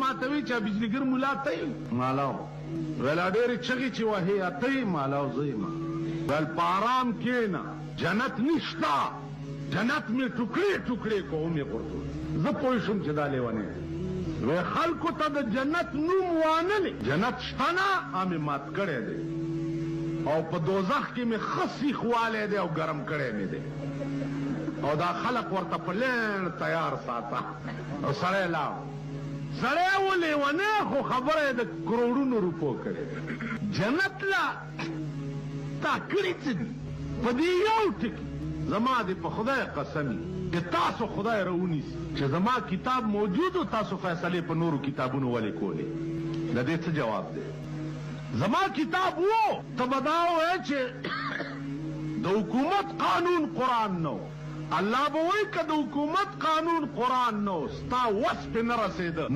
ماتوي چې بجلیګر مولا ته مالاو ولا ډېر چغي چې وهي ته مالاو زېما بل پارام کېنا جنت نشتا جنت می ټوکړي ټوکړي کومې ورته زه پوه شم چې دا لیوانه و خلکو ته د جنت نوم وانه جنت شتنه امه مات کړي دي او په دوزخ کې می خصي خواله دي او ګرم کړي مې دي او دا خلق ورته پلان تیار ساته او سره لاو سره ولې ونه خو خبره د کروڑونو روپو کړي جنت لا تا کړی څه په دې یو ټکی زما دې په خدای قسمی چې تاسو خدای راونی چې زما کتاب موجود او تاسو فیصله په نورو کتابونو ولې کولې د دې څه جواب دی زما کتاب وو تبداو چې د حکومت قانون قرآن نو الله به وایي که د حکومت قانون قرآن نو ستا وس پې نه رسېده